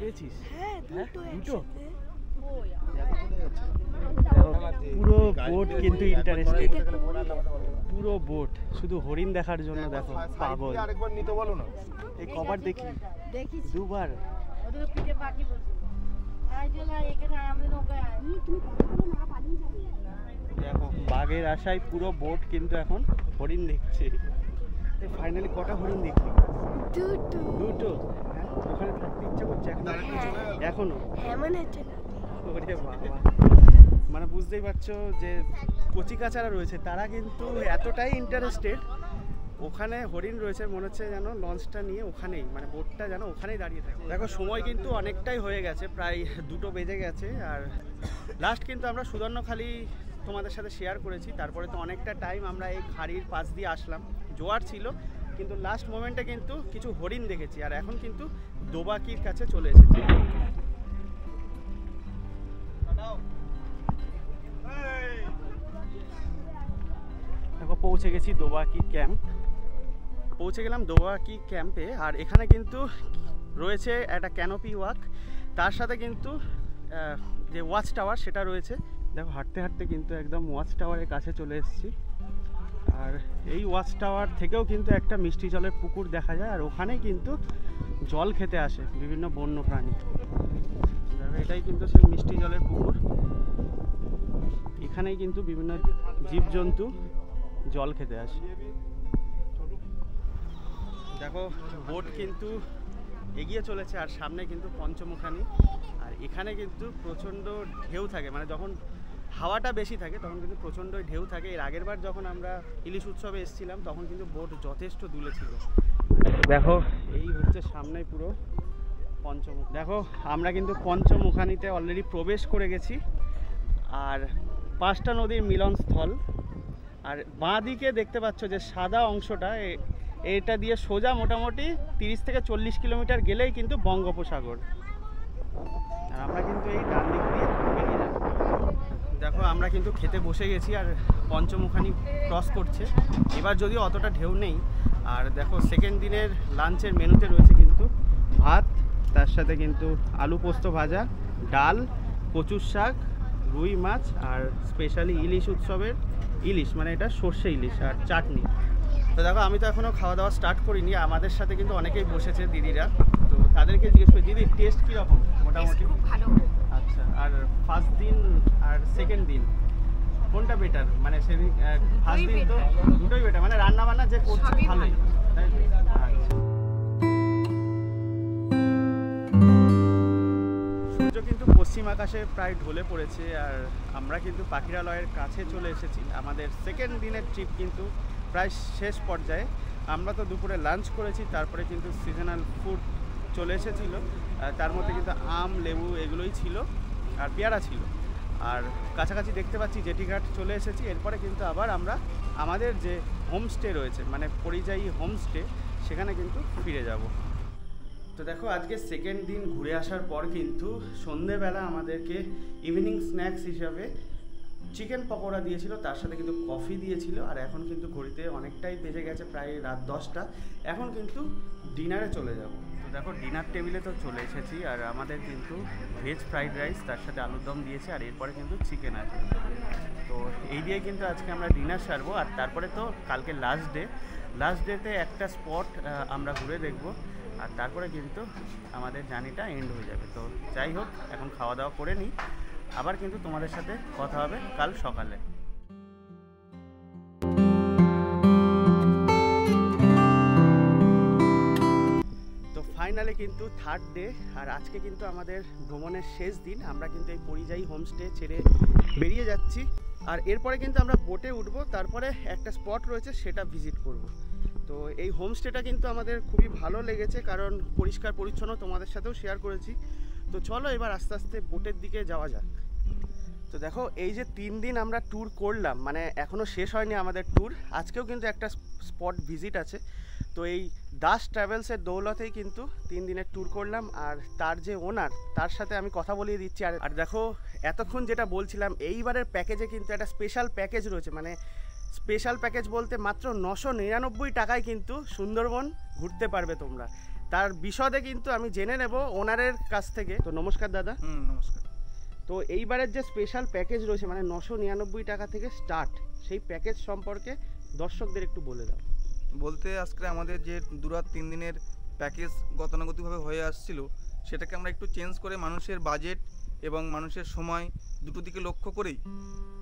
পেয়েছিস? দুটো? পুরো বোট কিন্তু ইন্টারেস্টিং, পুরো বোট শুধু হরিণ দেখার জন্য। দেখো, পাগল। আরেকবার নিতে বলো না। এই কবার দেখি, দুবার। দেখো, বাঘের আশায় পুরো বোট কিন্তু এখন হরিণ দেখছে। ফাইনালি কটা হরিণ দেখলি? দুটো। ওখানে থাকতে ইচ্ছা করছে এখনো? ওরে বাবা, মানে বুঝতেই পারছো যে কচিকাচারা রয়েছে তারা কিন্তু এতটাই ইন্টারেস্টেড, ওখানে হরিণ রয়েছে, মনে হচ্ছে যেন লঞ্চটা নিয়ে ওখানেই, মানে বোটটা যেন ওখানেই দাঁড়িয়ে থাকে। দেখো, সময় কিন্তু অনেকটাই হয়ে গেছে, প্রায় 2টো বেজে গেছে, আর লাস্ট কিন্তু আমরা সুদর্ণখালি তোমাদের সাথে শেয়ার করেছি। তারপরে তো অনেকটা টাইম আমরা এই খাড়ির পাশ দিয়ে আসলাম, জোয়ার ছিল, কিন্তু লাস্ট মোমেন্টে কিন্তু কিছু হরিণ দেখেছি, আর এখন কিন্তু দোবাকির কাছে চলে এসেছি। দেখো, পৌঁছে গেছি দোবাকি ক্যাম্প, পৌঁছে গেলাম দোবাকি ক্যাম্পে, আর এখানে কিন্তু রয়েছে একটা ক্যানোপি ওয়াক, তার সাথে কিন্তু যে ওয়াচ টাওয়ার সেটা রয়েছে। দেখো, হাঁটতে হাঁটতে কিন্তু একদম ওয়াচ টাওয়ারের কাছে চলে এসেছি, আর এই ওয়াচ টাওয়ার থেকেও কিন্তু একটা মিষ্টি জলের পুকুর দেখা যায়, আর ওখানেই কিন্তু জল খেতে আসে বিভিন্ন বন্য প্রাণী। দেখো, এটাই কিন্তু সেই মিষ্টি জলের পুকুর, এখানেই কিন্তু বিভিন্ন জীবজন্তু জল খেতে আসে। দেখো, বোট কিন্তু এগিয়ে চলেছে, আর সামনে কিন্তু পঞ্চমুখানি, আর এখানে কিন্তু প্রচণ্ড ঢেউ থাকে, মানে যখন হাওয়াটা বেশি থাকে তখন কিন্তু প্রচণ্ড ঢেউ থাকে। এর আগের বার যখন আমরা ইলিশ উৎসবে এসেছিলাম তখন কিন্তু বোট যথেষ্ট দুলেছিল। দেখো, এই হচ্ছে সামনে পুরো পঞ্চমুখ। দেখো, আমরা কিন্তু পঞ্চমুখানিতে অলরেডি প্রবেশ করে গেছি, আর 5টা নদীর মিলনস্থল, আর বাঁ দিকে দেখতে পাচ্ছ যে সাদা অংশটা, এটা দিয়ে সোজা মোটামুটি 30 থেকে 40 কিলোমিটার গেলেই কিন্তু বঙ্গোপসাগর, আর আমরা কিন্তু এই ডান দিক দিয়ে বেরিয়ে যাব। দেখো, আমরা কিন্তু খেতে বসে গেছি, আর পঞ্চমুখানি ক্রস করছে এবার, যদিও অতটা ঢেউ নেই। আর দেখো, সেকেন্ড দিনের লাঞ্চের মেনুতে রয়েছে কিন্তু ভাত, তার সাথে কিন্তু আলু পোস্ত ভাজা, ডাল, কচুর শাক, রুই মাছ, আর স্পেশালি ইলিশ উৎসবের ইলিশ, মানে এটা সর্ষে ইলিশ, আর চাটনি। তো দেখো, আমি তো এখনও খাওয়া দাওয়া স্টার্ট করিনি, আমাদের সাথে কিন্তু অনেকেই বসেছে দিদিরা, তো তাদেরকে জিজ্ঞেস করি, দিদি টেস্ট কীরকম? মোটামুটি খুব ভালো। আচ্ছা, আর ফার্স্ট দিন আর সেকেন্ড দিন কোনটা বেটার মানে সেদিন ফার্স্ট দিন তো দুটোই বেটার মানে রান্না বান্না যে করছে ভালোই তাই সূর্য কিন্তু পশ্চিম আকাশে প্রায় ঢলে পড়েছে আর আমরা কিন্তু পাখিরালয়ের কাছে চলে এসেছি। আমাদের সেকেন্ড দিনের ট্রিপ কিন্তু প্রায় শেষ পর্যায়ে। আমরা তো দুপুরে লাঞ্চ করেছি, তারপরে কিন্তু সিজনাল ফুড চলে এসেছিল, তার মধ্যে কিন্তু আম লেবু এগুলোই ছিল আর পেয়ারা ছিল। আর কাছাকাছি দেখতে পাচ্ছি জেটিঘাট চলে এসেছি। এরপরে কিন্তু আবার আমরা আমাদের যে হোমস্টে রয়েছে মানে পরিযায়ী হোমস্টে সেখানে কিন্তু ফিরে যাব। তো দেখো আজকে সেকেন্ড দিন ঘুরে আসার পর কিন্তু সন্ধেবেলা আমাদেরকে ইভিনিং স্ন্যাক্স হিসাবে চিকেন পকোড়া দিয়েছিল, তার সাথে কিন্তু কফি দিয়েছিল। আর এখন কিন্তু ঘড়িতে অনেকটাই বেজে গেছে, প্রায় রাত 10টা। এখন কিন্তু ডিনারে চলে যাব। তো দেখো ডিনার টেবিলে তো চলে এসেছি আর আমাদের কিন্তু ভেজ ফ্রাইড রাইস তার সাথে আলুর দম দিয়েছে আর এরপরে কিন্তু চিকেন আছে। তো এই দিয়ে কিন্তু আজকে আমরা ডিনার সারবো। আর তারপরে তো কালকে লাস্ট ডেতে একটা স্পট আমরা ঘুরে দেখবো আর তারপরে কিন্তু আমাদের জার্নিটা এন্ড হয়ে যাবে। তো যাই হোক এখন খাওয়া দাওয়া করে নিই, আবার কিন্তু তোমাদের সাথে কথা হবে কাল সকালে। তো ফাইনালি কিন্তু থার্ড ডে আর আজকে কিন্তু আমাদের ভ্রমণের শেষ দিন। আমরা কিন্তু এই পরিযায়ী হোমস্টে ছেড়ে বেরিয়ে যাচ্ছি আর এরপরে কিন্তু আমরা বোটে উঠবো, তারপরে একটা স্পট রয়েছে সেটা ভিজিট করব। তো এই হোমস্টেটা কিন্তু আমাদের খুবই ভালো লেগেছে, কারণ পরিষ্কার পরিচ্ছন্ন, তোমাদের সাথেও শেয়ার করেছি। তো চলো এবার আস্তে আস্তে বোটের দিকে যাওয়া যাক। তো দেখো এই যে 3 দিন আমরা ট্যুর করলাম, মানে এখনও শেষ হয়নি আমাদের ট্যুর। আজকেও কিন্তু একটা স্পট ভিজিট আছে। তো এই দাস ট্রাভেলসের দৌলতেই কিন্তু 3 দিনের ট্যুর করলাম। আর তার যে ওনার, তার সাথে আমি কথা বলিয়ে দিচ্ছি। আর দেখো এতক্ষণ যেটা বলছিলাম, এইবারের প্যাকেজে কিন্তু একটা স্পেশাল প্যাকেজ রয়েছে। মানে স্পেশাল প্যাকেজ বলতে মাত্র 999 টাকায় কিন্তু সুন্দরবন ঘুরতে পারবে তোমরা। তার বিশদে কিন্তু আমি জেনে নেব ওনারের কাছ থেকে। তো নমস্কার দাদা। নমস্কার। তো এইবারের যে স্পেশাল প্যাকেজ রয়েছে মানে 999 টাকা থেকে স্টার্ট, সেই প্যাকেজ সম্পর্কে দর্শকদের একটু বলে দাও। বলতে আজকে আমাদের যে 2-3 দিনের প্যাকেজ গতানুগতিকভাবে হয়ে আসছিল, সেটাকে আমরা একটু চেঞ্জ করে মানুষের বাজেট এবং মানুষের সময় দুটো দিকে লক্ষ্য করেই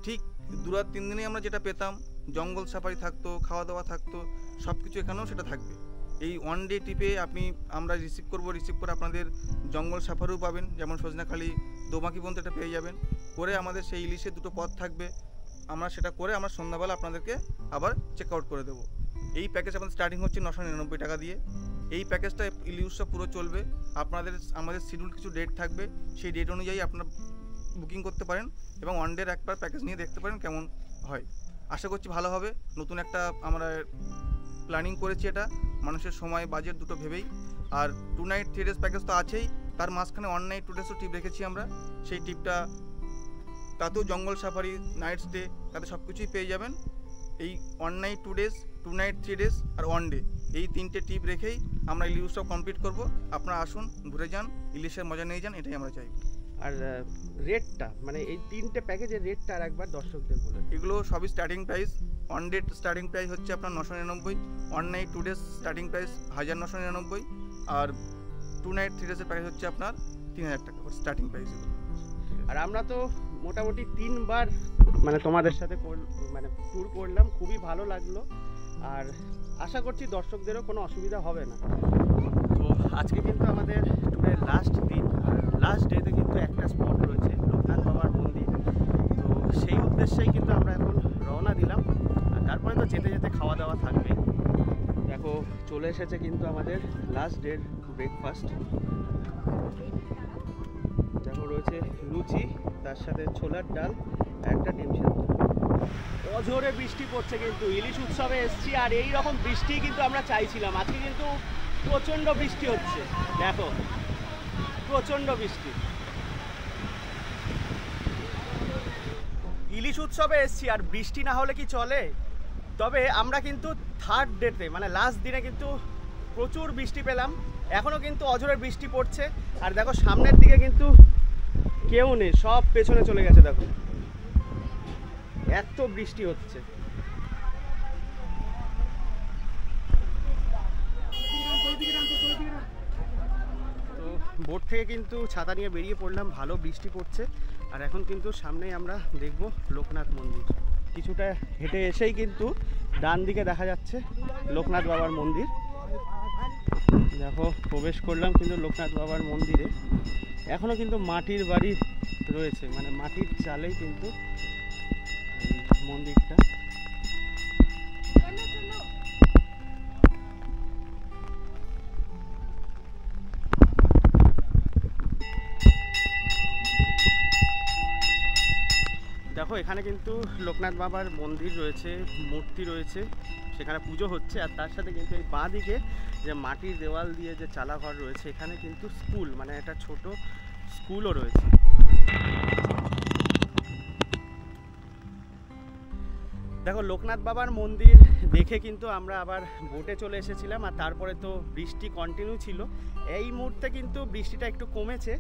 ঠিক 2-3 দিনে আমরা যেটা পেতাম, জঙ্গল সাফারি থাকতো, খাওয়া দাওয়া থাকতো, সব কিছু এখানেও সেটা থাকবে। এই ওয়ান ডে ট্রিপে আমরা রিসিভ করে আপনাদের জঙ্গল সাফারিও পাবেন, যেমন সজনাখালি দোমাকি পর্যন্ত এটা পেয়ে যাবেন। করে আমাদের সেই ইলিশের 2টো পথ থাকবে, আমরা সেটা করে আমরা সন্ধ্যাবেলা আপনাদেরকে আবার চেক আউট করে দেবো। এই প্যাকেজ আমাদের স্টার্টিং হচ্ছে 999 টাকা দিয়ে। এই প্যাকেজটা ইলিশ উৎসব পুরো চলবে। আমাদের শিডিউল কিছু ডেট থাকবে, সেই ডেট অনুযায়ী আপনারা বুকিং করতে পারেন এবং ওয়ান ডের একবার প্যাকেজ নিয়ে দেখতে পারেন কেমন হয়। আশা করছি ভালো হবে। নতুন একটা আমরা প্ল্যানিং করেছি, এটা মানুষের সময় বাজেট দুটো ভেবেই। আর 2 নাইট 3 ডেজ প্যাকেজ তো আছেই, তার মাঝখানে 1 নাইট 2 ডেজও ট্রিপ রেখেছি আমরা। সেই ট্রিপটা তাতেও জঙ্গল সাফারি, নাইট স্টে, তাতে সব কিছুই পেয়ে যাবেন। এই 1 নাইট 2 ডেজ, 2 নাইট 3 ডেজ আর 1 ডে, এই 3টে ট্রিপ রেখেই আমরা ইলিশ উৎসব কমপ্লিট করব। আপনারা আসুন, ঘুরে যান, ইলিশের মজা নিয়ে যান, এটাই আমরা চাই। আর রেটটা মানে এই 3টে প্যাকেজের রেটটা আর একবার দর্শকদের বলে। এগুলো সবই starting price. 1 day starting price হচ্ছে আপনার 999, 1 নাইট 2 ডেজ স্টার্টিং প্রাইস 1999, আর 2 নাইট 3 ডেজের প্রাইস হচ্ছে আপনার 3000 টাকা স্টার্টিং প্রাইস। আর আমরা তো মোটামুটি 3বার মানে তোমাদের সাথে মানে ট্যুর করলাম, খুবই ভালো লাগলো। আর আশা করছি দর্শকদেরও কোনো অসুবিধা হবে না। তো আজকে কিন্তু আমাদের ট্যুরের লাস্ট দিন, আর লাস্ট ডেতে কিন্তু একটা স্পট রয়েছে লোকনাথ বাবার মন্দির। তো সেই উদ্দেশ্যেই কিন্তু আমরা এখন রওনা দিলাম। আর তারপরে তো যেতে যেতে খাওয়া দাওয়া থাকবে। দেখো চলে এসেছে কিন্তু আমাদের লাস্ট ডের ব্রেকফাস্ট। দেখো রয়েছে লুচি, তার সাথে ছোলার ডাল, একটা ডিম সেদ্ধ। অঝোরে বৃষ্টি পড়ছে, কিন্তু ইলিশ উৎসবে এসছি আর এই রকম বৃষ্টি কিন্তু আমরা চাইছিলাম। আজকে কিন্তু প্রচণ্ড বৃষ্টি হচ্ছে, দেখো প্রচণ্ড বৃষ্টি। ইলিশ উৎসবে এসছি আর বৃষ্টি না হলে কি চলে। তবে আমরা কিন্তু থার্ড ডেতে মানে লাস্ট দিনে কিন্তু প্রচুর বৃষ্টি পেলাম। এখনও কিন্তু অঝোরে বৃষ্টি পড়ছে। আর দেখো সামনের দিকে কিন্তু কেউ নেই, সব পেছনে চলে গেছে। দেখো এত বৃষ্টি হচ্ছে। তো বোট থেকে কিন্তু ছাতা নিয়ে বেরিয়ে পড়লাম, ভালো বৃষ্টি পড়ছে। আর এখন কিন্তু সামনেই আমরা দেখব লোকনাথ মন্দির। কিছুটা হেঁটে এসেই কিন্তু ডান দিকে দেখা যাচ্ছে লোকনাথ বাবার মন্দির। দেখো প্রবেশ করলাম কিন্তু লোকনাথ বাবার মন্দিরে। এখনও কিন্তু মাটির বাড়ি রয়েছে, মানে মাটির চালেই কিন্তু এই মন্দিরটা। দেখো এখানে কিন্তু লোকনাথ বাবার মন্দির রয়েছে, মূর্তি রয়েছে, সেখানে পুজো হচ্ছে। আর তার সাথে কিন্তু এই বাঁ দিকে যে মাটির দেওয়াল দিয়ে যে চালাঘর রয়েছে, এখানে কিন্তু স্কুল, মানে একটা ছোট স্কুলও রয়েছে। দেখো লোকনাথ বাবার মন্দির দেখে কিন্তু আমরা আবার বোটে চলে এসেছিলাম। আর তারপরে তো বৃষ্টি কন্টিনিউ ছিল। এই মুহূর্তে কিন্তু বৃষ্টিটা একটু কমেছে,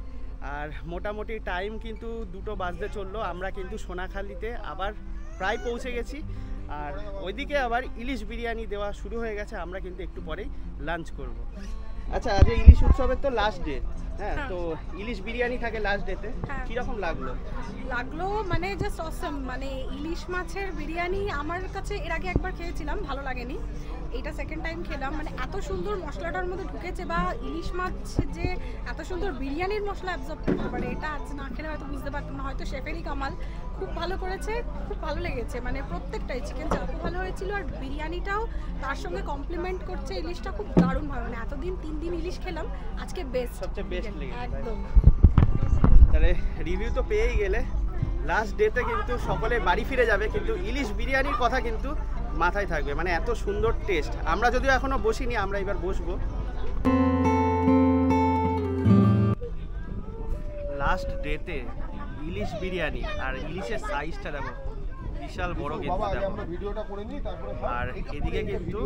আর মোটামুটি টাইম কিন্তু 2টো বাজতে চললো। আমরা কিন্তু সোনাখালিতে আবার প্রায় পৌঁছে গেছি। আর ওইদিকে আবার ইলিশ বিরিয়ানি দেওয়া শুরু হয়ে গেছে। আমরা কিন্তু একটু পরেই লাঞ্চ করব। আচ্ছা, আজ ইলিশ উৎসবের তো লাস্ট ডে, হ্যাঁ, তো ইলিশ বিরিয়ানি থাকে লাস্ট ডেতে, কিরকম লাগলো? মানে জাস্ট অসম। মানে ইলিশ মাছের বিরিয়ানি আমার কাছে এর আগে একবার খেয়েছিলাম, ভালো লাগেনি। এটা সেকেন্ড টাইম খেলাম। মানে এত সুন্দর মশলাটার মধ্যে ঢুকেছে, বা ইলিশ মাছ যে এত সুন্দর বিরিয়ানির মশলা অ্যাবজর্ব করতে পারে, এটা আজ না খেলে হয়তো বুঝতে পারতাম না। হয়তো শেফেরই কামাল, খুব ভালো করেছে, খুব ভালো লেগেছে। মানে প্রত্যেকটাই, চিকেন চাপও ভালো হয়েছিল, আর বিরিয়ানিটাও তার সঙ্গে কমপ্লিমেন্ট করছে। ইলিশটা খুব দারুণ ভালো। মানে এতদিন 3 দিন ইলিশ খেলাম, আজকে বেস্ট, সবচেয়ে বেস্ট লেগেছে একদম। তাহলে রিভিউ তো পেয়েই গেলে। লাস্ট ডেতে কিন্তু সকলে বাড়ি ফিরে যাবে, কিন্তু ইলিশ বিরিয়ানির কথা কিন্তু মাথায় থাকবে। মানে এত সুন্দর টেস্ট। আমরা যদিও এখনো বসিনি, আমরা এবার বসবো। লাস্ট ডেতে ইলিশ বিরিয়ানি, আর ইলিশের সাইজটা দেখো, বিশাল বড় কিন্তু দেখো। আর এদিকে কিন্তু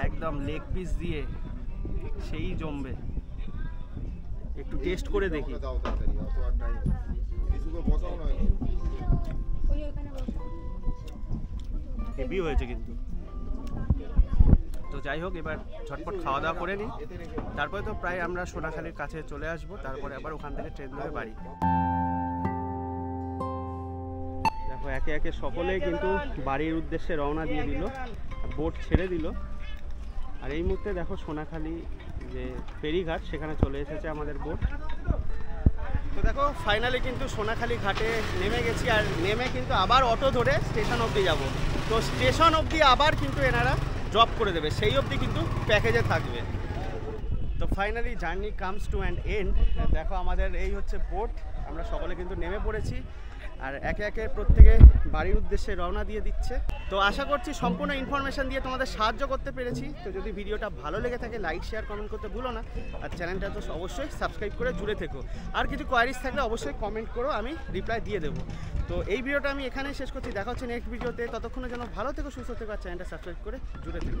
একদম লেগ পিস দিয়ে সেই জমবে। একটু টেস্ট করে দেখি। হেভি হয়েছে কিন্তু। তো যাই হোক, এবার ঝটপট খাওয়া দাওয়া করে নিই। তারপরে তো প্রায় আমরা সোনাখালির কাছে চলে আসবো। তারপরে আবার ওখান থেকে ট্রেন ধরে বাড়ি। দেখো একে একে সকলেই কিন্তু বাড়ির উদ্দেশ্যে রওনা দিয়ে দিল, বোট ছেড়ে দিল। আর এই মুহূর্তে দেখো সোনাখালি যে ফেরিঘাট, সেখানে চলে এসেছে আমাদের বোট। তো দেখো ফাইনালি কিন্তু সোনাখালি ঘাটে নেমে গেছি। আর নেমে কিন্তু আবার অটো ধরে স্টেশন অবধি যাব। তো স্টেশন অবধি আবার কিন্তু এনারা ড্রপ করে দেবে, সেই অবধি কিন্তু প্যাকেজে থাকবে। তো finally journey comes to an end. দেখো আমাদের এই হচ্ছে বোট, আমরা সকলে কিন্তু নেমে পড়েছি। আর একে একে প্রত্যেকে বাড়ির উদ্দেশ্যে রওনা দিয়ে দিচ্ছে। তো আশা করছি সম্পূর্ণ ইনফরমেশন দিয়ে তোমাদের সাহায্য করতে পেরেছি। তো যদি ভিডিওটা ভালো লেগে থাকে লাইক শেয়ার কমেন্ট করতে ভুলো না। আর চ্যানেলটা তো অবশ্যই সাবস্ক্রাইব করে জুড়ে থেকো। আর কিছু কোয়ারিজ থাকলে অবশ্যই কমেন্ট করো, আমি রিপ্লাই দিয়ে দেবো। তো এই ভিডিওটা আমি এখানেই শেষ করছি। দেখা হচ্ছে নেক্সট ভিডিওতে। ততক্ষণে যেন ভালো থেকো, সুস্থ থেকো, আর চ্যানেলটা সাবস্ক্রাইব করে জুড়ে থেকো।